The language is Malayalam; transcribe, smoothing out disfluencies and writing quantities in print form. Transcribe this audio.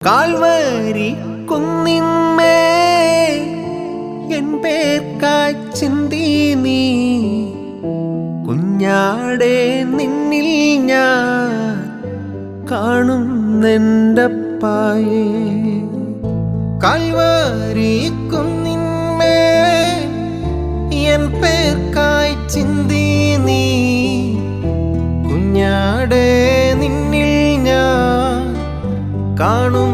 കാൽവരി കുന്നിന്മേ എൻ പേർക്കായി ചിന്തി നീ കുഞ്ഞാടെ നിന്നിൽ ഞാൻ കാണുന്നെൻ്റപ്പായേ. കാൽവരി കുന്നിന്മേ എൻ പേർക്കായി ചിന്തി നീ കുഞ്ഞാടെ നിന്നിൽ ഞാൻ കാണുന്നെൻ്റപ്പായേ.